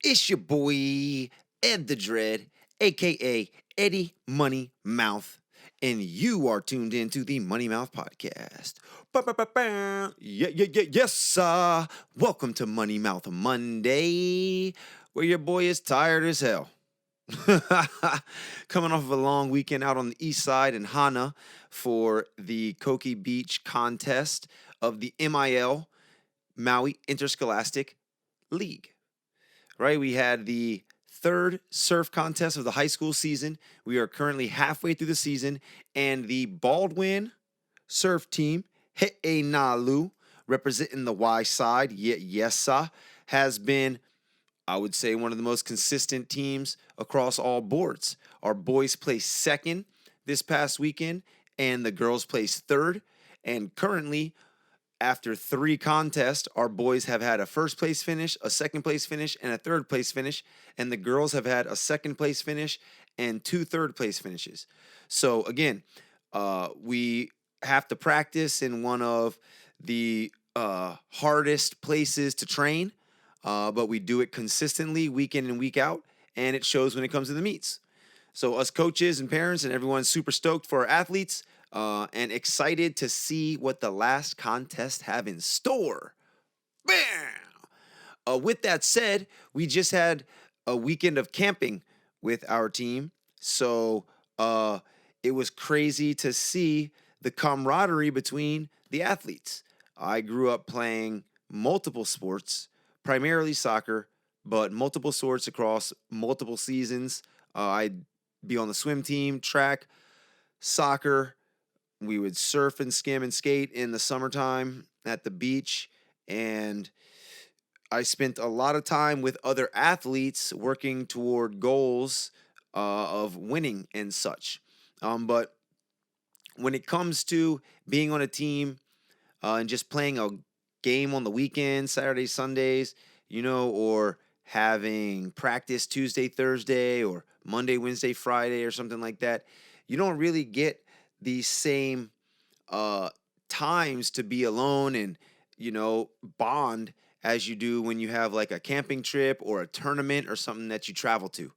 It's your boy, Ed the Dread, aka Eddie Money Mouth, and you are tuned into the Money Mouth Podcast. Yes, sir. Welcome to Money Mouth Monday, where your boy is tired as hell. Coming off of a long weekend out on the east side in Hana for the Koki Beach contest of the MIL, Maui Interscholastic League. Right? We had the third surf contest of the high school season. We are currently halfway through the season, and the Baldwin surf team, He'enalu, representing the Y side, yes, sir, has been, I would say, one of the most consistent teams across all boards. Our boys placed second this past weekend, and the girls placed third. And currently, after 3 contests, our boys have had a first place finish, a second place finish, and a third place finish. And the girls have had a second place finish and 2 third place finishes. So again, we have to practice in one of the hardest places to train, but we do it consistently week in and week out, and it shows when it comes to the meets. So us coaches and parents and everyone's super stoked for our athletes. And excited to see what the last contest have in store. Bam! With that said, we just had a weekend of camping with our team. So it was crazy to see the camaraderie between the athletes. I grew up playing multiple sports, primarily soccer, but multiple sports across multiple seasons. I'd be on the swim team, track, soccer. We would surf and skim and skate in the summertime at the beach. And I spent a lot of time with other athletes working toward goals of winning and such. But when it comes to being on a team and just playing a game on the weekends, Saturdays, Sundays, or having practice Tuesday, Thursday, or Monday, Wednesday, Friday, or something like that, you don't really get the same times to be alone and, bond as you do when you have like a camping trip or a tournament or something that you travel to.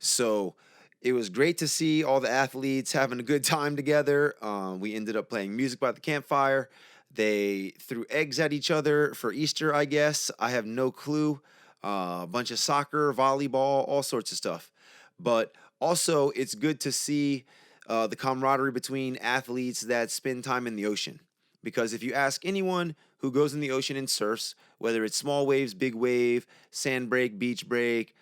So it was great to see all the athletes having a good time together. We ended up playing music by the campfire. They threw eggs at each other for Easter, I guess. I have no clue. A bunch of soccer, volleyball, all sorts of stuff. But also, it's good to see the camaraderie between athletes that spend time in the ocean. Because if you ask anyone who goes in the ocean and surfs, whether it's small waves, big wave, sand break, beach break,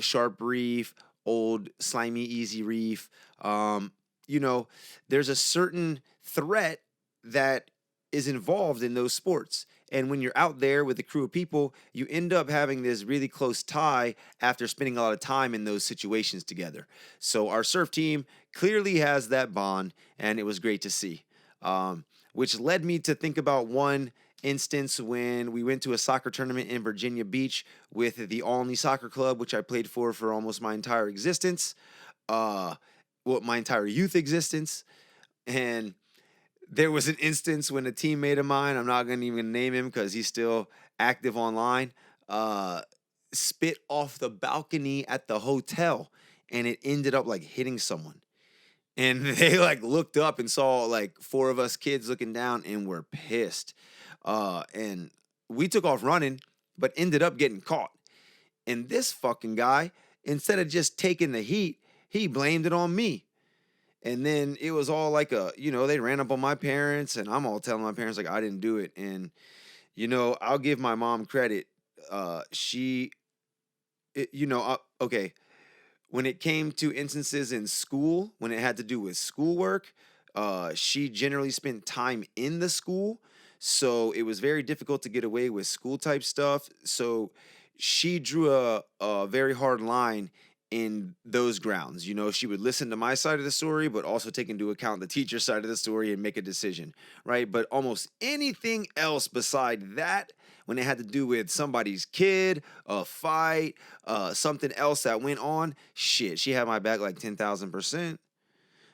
sharp reef, old slimy easy reef, there's a certain threat that is involved in those sports. And when you're out there with a crew of people, you end up having this really close tie after spending a lot of time in those situations together. So our surf team clearly has that bond, and it was great to see. Which led me to think about one instance when we went to a soccer tournament in Virginia Beach with the Alney Soccer Club, which I played for almost my entire existence, my entire youth existence. And there was an instance when a teammate of mine, I'm not going to even name him because he's still active online, spit off the balcony at the hotel, and it ended up like hitting someone. And they like looked up and saw like 4 of us kids looking down and were pissed. And we took off running, but ended up getting caught. And this fucking guy, instead of just taking the heat, he blamed it on me. And then it was all like they ran up on my parents, and I'm all telling my parents like I didn't do it. And, I'll give my mom credit. Okay. When it came to instances in school, when it had to do with schoolwork, she generally spent time in the school. So it was very difficult to get away with school type stuff. So she drew a very hard line in those grounds. She would listen to my side of the story, but also take into account the teacher's side of the story and make a decision, right? But almost anything else beside that, when it had to do with somebody's kid, a fight, something else that went on, shit, she had my back like 10,000%.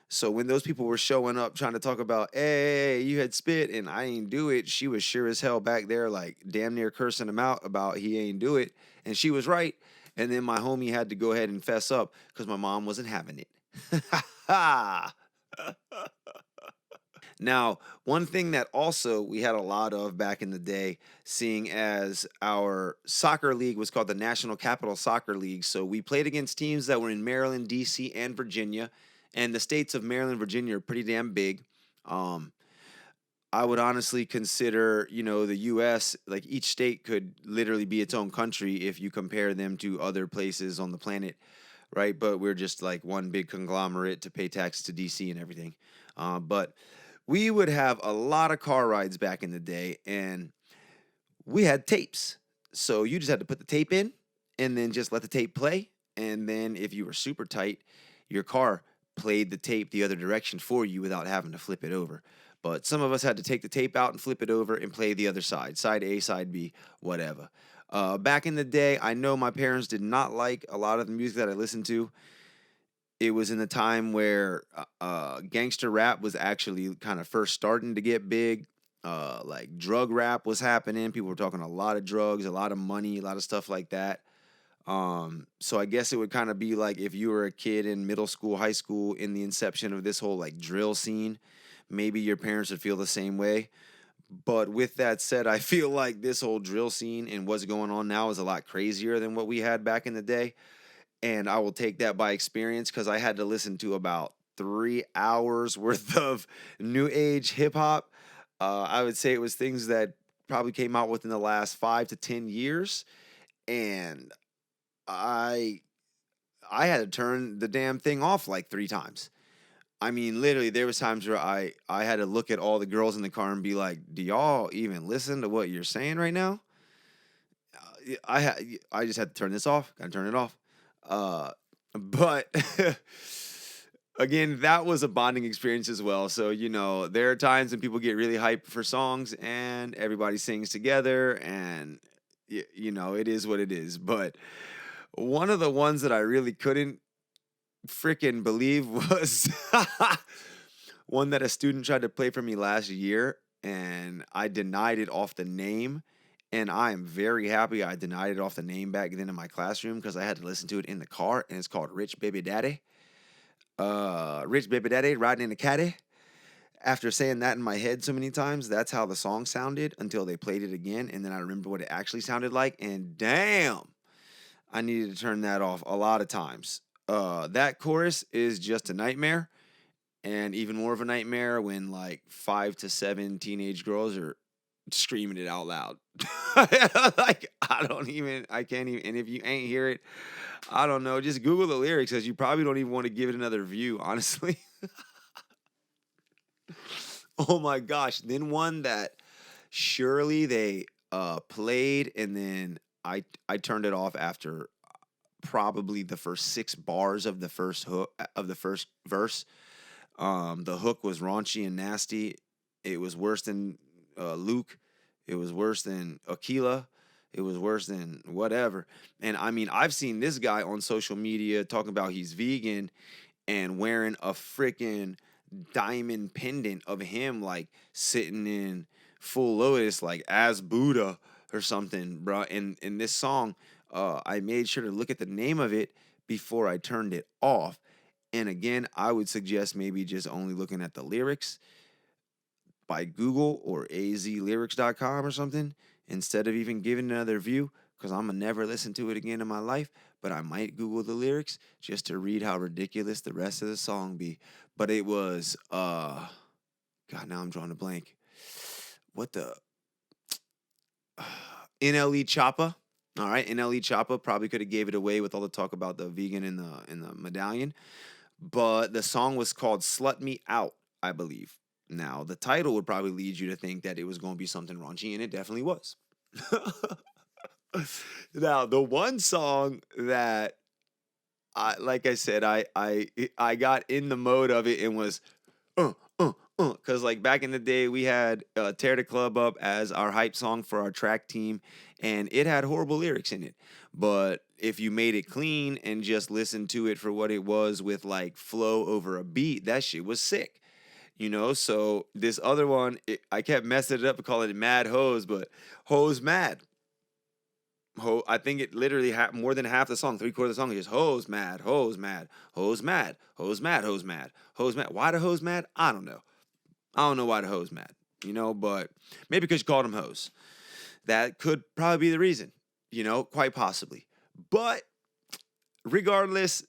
So when those people were showing up trying to talk about, hey, you had spit and I ain't do it, she was sure as hell back there like damn near cursing him out about he ain't do it. And she was right. And then my homie had to go ahead and fess up because my mom wasn't having it. Now, one thing that also we had a lot of back in the day, seeing as our soccer league was called the National Capital Soccer League. So we played against teams that were in Maryland, D.C., and Virginia. And the states of Maryland and Virginia are pretty damn big. Um, I would honestly consider, the US, like each state could literally be its own country if you compare them to other places on the planet, right? But we're just like one big conglomerate to pay taxes to DC and everything. But we would have a lot of car rides back in the day, and we had tapes. So you just had to put the tape in and then just let the tape play. And then if you were super tight, your car played the tape the other direction for you without having to flip it over. But some of us had to take the tape out and flip it over and play the other side, side A, side B, whatever. Back in the day, I know my parents did not like a lot of the music that I listened to. It was in the time where gangster rap was actually kind of first starting to get big. Like drug rap was happening. People were talking a lot of drugs, a lot of money, a lot of stuff like that. So I guess it would kind of be like if you were a kid in middle school, high school, in the inception of this whole like drill scene, maybe your parents would feel the same way. But with that said, I feel like this whole drill scene and what's going on now is a lot crazier than what we had back in the day. And I will take that by experience because I had to listen to about 3 hours worth of new age hip hop. I would say it was things that probably came out within the last 5 to 10 years. And I I had to turn the damn thing off like 3 times. I mean, literally, there was times where I had to look at all the girls in the car and be like, "Do y'all even listen to what you're saying right now?" I just had to turn this off. Gotta turn it off. But again, that was a bonding experience as well. So there are times when people get really hyped for songs and everybody sings together, and it is what it is. But one of the ones that I really couldn't freaking believe was one that a student tried to play for me last year, and I denied it off the name. And I am very happy I denied it off the name back then in my classroom because I had to listen to it in the car, and it's called Rich Baby Daddy. Rich Baby Daddy riding in a caddy. After saying that in my head so many times, that's how the song sounded until they played it again, and then I remember what it actually sounded like, and damn, I needed to turn that off a lot of times. That chorus is just a nightmare, and even more of a nightmare when like 5 to 7 teenage girls are screaming it out loud. Like I can't even. And if you ain't hear it, I don't know. Just Google the lyrics, as you probably don't even want to give it another view, honestly. Oh my gosh! Then one that surely they played, and then I turned it off after probably the first 6 bars of the first hook of the first verse. The hook was raunchy and nasty. It was worse than Luke. It was worse than Aquila. It was worse than whatever. And I mean, I've seen this guy on social media talking about he's vegan and wearing a freaking diamond pendant of him like sitting in full lotus like as Buddha or something, bro. And in this song, I made sure to look at the name of it before I turned it off. And again, I would suggest maybe just only looking at the lyrics by Google or azlyrics.com or something instead of even giving another view, because I'm going to never listen to it again in my life. But I might Google the lyrics just to read how ridiculous the rest of the song be. But it was, God, now I'm drawing a blank. What the? NLE Choppa. All right, NLE Choppa probably could have gave it away with all the talk about the vegan in the medallion. But the song was called Slut Me Out, I believe. Now, the title would probably lead you to think that it was going to be something raunchy, and it definitely was. Now, the one song that like I said, I got in the mode of it and was because like back in the day we had Tear the Club Up as our hype song for our track team, and it had horrible lyrics in it. But if you made it clean and just listened to it for what it was with like flow over a beat, that shit was sick. So this other one, I kept messing it up and calling it Mad Hose, but Hose Mad. I think it literally more than half the song, three-quarters of the song is just hose mad, hose mad, hose mad, hose mad, hose mad, hose mad. Why the hose mad? I don't know. I don't know why the hose mad, but maybe because you called him hose. That could probably be the reason, quite possibly. But regardless,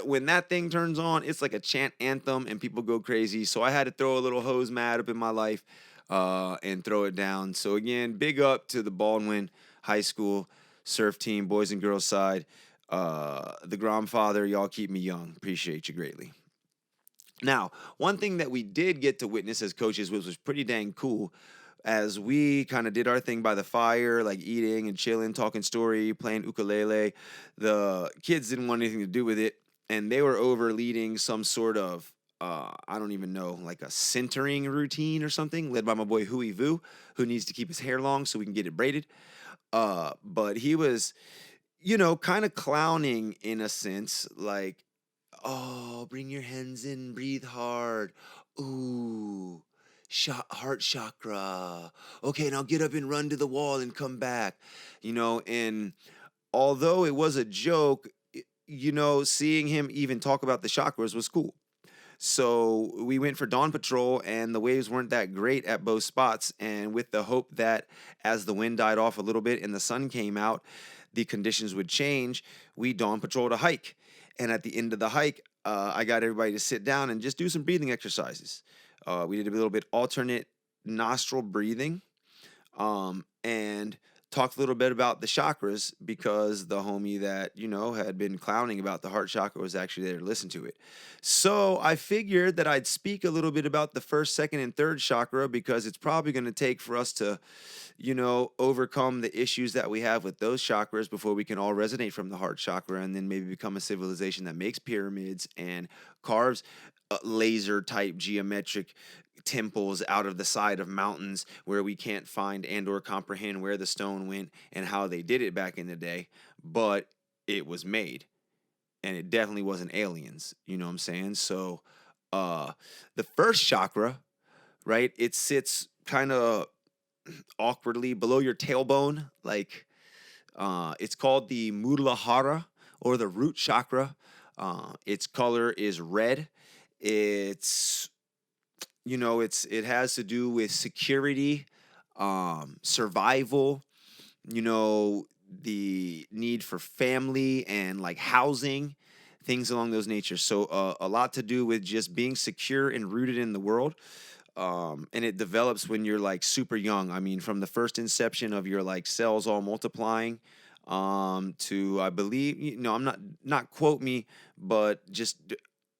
when that thing turns on, it's like a chant anthem and people go crazy. So I had to throw a little hose mad up in my life and throw it down. So again, big up to the Baldwin High School surf team, boys and girls side. The grandfather, y'all keep me young. Appreciate you greatly. Now, one thing that we did get to witness as coaches, which was pretty dang cool, as we kind of did our thing by the fire, like eating and chilling, talking story, playing ukulele. The kids didn't want anything to do with it, and they were over leading some sort of I don't even know, like a centering routine or something, led by my boy Hui Vu, who needs to keep his hair long so we can get it braided. But he was, kind of clowning in a sense, like, oh, bring your hands in, breathe hard. Ooh, heart chakra. Okay, now get up and run to the wall and come back. And although it was a joke, seeing him even talk about the chakras was cool. So we went for dawn patrol, and the waves weren't that great at both spots. And with the hope that as the wind died off a little bit and the sun came out, the conditions would change, we dawn patrolled a hike. And at the end of the hike, I got everybody to sit down and just do some breathing exercises. We did a little bit alternate nostril breathing, and talked a little bit about the chakras because the homie that, had been clowning about the heart chakra was actually there to listen to it. So I figured that I'd speak a little bit about the first, second, and third chakra because it's probably going to take for us to, overcome the issues that we have with those chakras before we can all resonate from the heart chakra and then maybe become a civilization that makes pyramids and carves laser type geometric temples out of the side of mountains where we can't find and or comprehend where the stone went and how they did it back in the day, but it was made, and it definitely wasn't aliens. You know what I'm saying? So the first chakra, right, it sits kind of awkwardly below your tailbone, like it's called the Muladhara, or the root chakra. Its color is red. It's it has to do with security, survival, the need for family and like housing, things along those natures. So a lot to do with just being secure and rooted in the world. And it develops when you're like super young. I mean, from the first inception of your like cells all multiplying, to, I believe, I'm not quote me, but just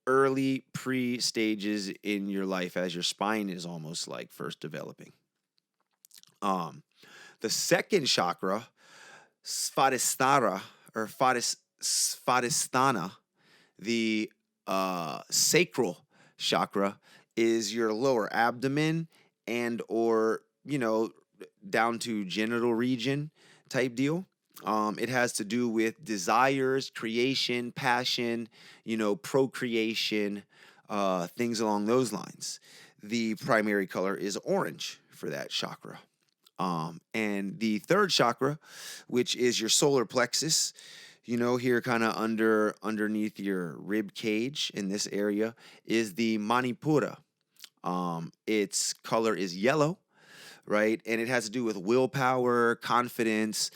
early pre stages in your life as your spine is almost like first developing. The second chakra, Svadhisthana, or Svadhisthana, the sacral chakra, is your lower abdomen and or down to genital region type deal. It has to do with desires, creation, passion, procreation, things along those lines. The primary color is orange for that chakra. And the third chakra, which is your solar plexus, here kind of underneath your rib cage in this area, is the Manipura. Its color is yellow, right? And it has to do with willpower, confidence,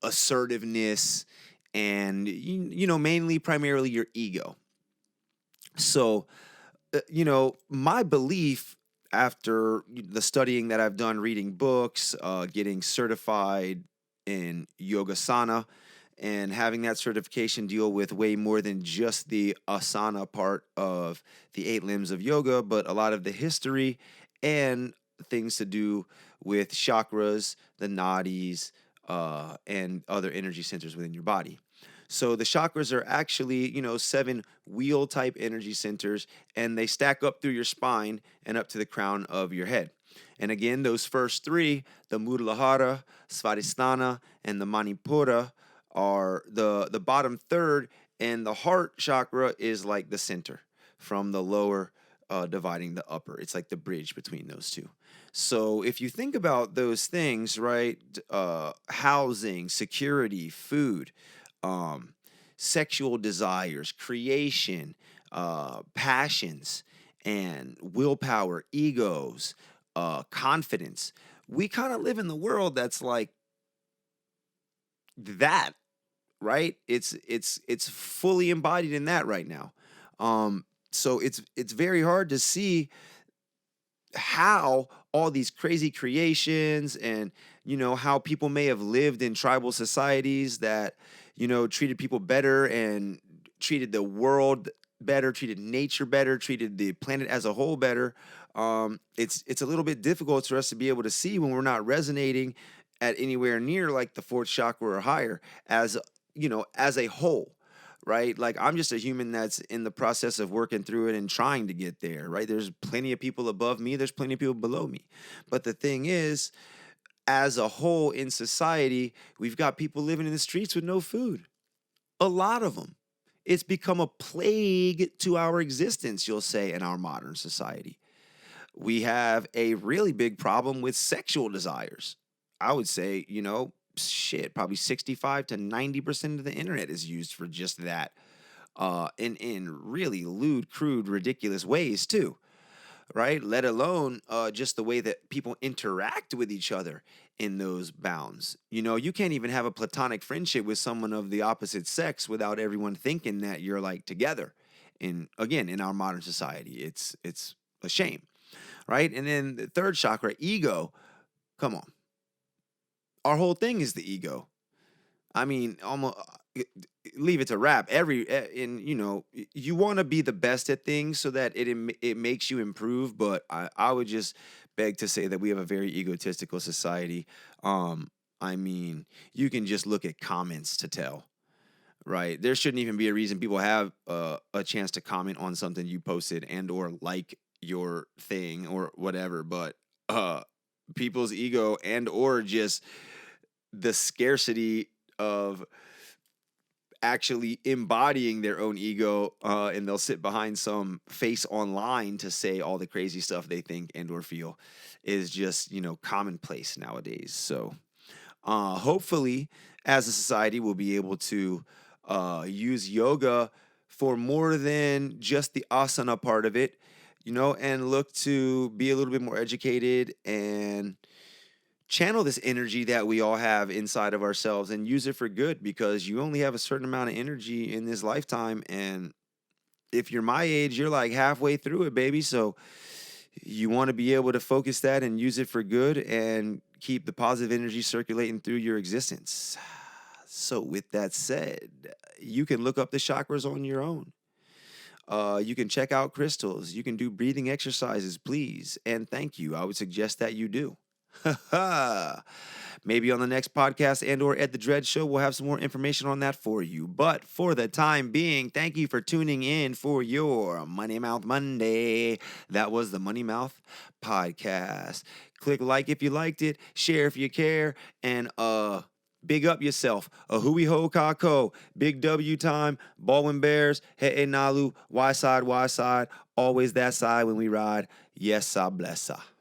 assertiveness, and mainly primarily your ego. So my belief after the studying that I've done, reading books, getting certified in yogasana, and having that certification deal with way more than just the asana part of the 8 limbs of yoga, but a lot of the history and things to do with chakras, the nadis, and other energy centers within your body. So the chakras are actually, 7 wheel type energy centers, and they stack up through your spine and up to the crown of your head. And again, those first 3, the Muladhara, Svadhisthana, and the Manipura, are the bottom third, and the heart chakra is like the center from the lower dividing the upper. It's like the bridge between those two. So if you think about those things, right? Housing, security, food, um, sexual desires, creation, passions, and willpower, egos, confidence. We kind of live in the world that's like that, right? It's fully embodied in that right now. So it's very hard to see how all these crazy creations and how people may have lived in tribal societies that treated people better and treated the world better, treated nature better, treated the planet as a whole better. It's a little bit difficult for us to be able to see when we're not resonating at anywhere near like the fourth chakra or higher as as a whole, right? Like I'm just a human that's in the process of working through it and trying to get there, right? There's plenty of people above me, there's plenty of people below me. But the thing is, as a whole in society, we've got people living in the streets with no food. A lot of them. It's become a plague to our existence, you'll say, in our modern society. We have a really big problem with sexual desires. I would say, shit, probably 65 to 90% of the internet is used for just that. In really lewd, crude, ridiculous ways too, right? Let alone just the way that people interact with each other in those bounds. You can't even have a platonic friendship with someone of the opposite sex without everyone thinking that you're like together. In our modern society, it's a shame, right? And then the third chakra, ego. Come on, our whole thing is the ego. I mean, almost leave it to rap. You want to be the best at things so that it makes you improve. But I would just beg to say that we have a very egotistical society. I mean, you can just look at comments to tell, right? There shouldn't even be a reason people have a chance to comment on something you posted and or like your thing or whatever. But people's ego and or just the scarcity of actually embodying their own ego, and they'll sit behind some face online to say all the crazy stuff they think and or feel is just commonplace nowadays. So hopefully as a society we'll be able to use yoga for more than just the asana part of it, and look to be a little bit more educated and channel this energy that we all have inside of ourselves and use it for good, because you only have a certain amount of energy in this lifetime. And if you're my age, you're like halfway through it, baby. So you want to be able to focus that and use it for good and keep the positive energy circulating through your existence. So with that said, you can look up the chakras on your own. You can check out crystals. You can do breathing exercises, please. And thank you. I would suggest that you do. Maybe on the next podcast and or at the Dread Show, we'll have some more information on that for you. But for the time being, thank you for tuning in for your Money Mouth Monday. That was the Money Mouth Podcast. Click like if you liked it, share if you care, and big up yourself. A hui ho kako. Big W time. Baldwin Bears. Hey Nalu. Y side. Always that side when we ride. Yes, I bless.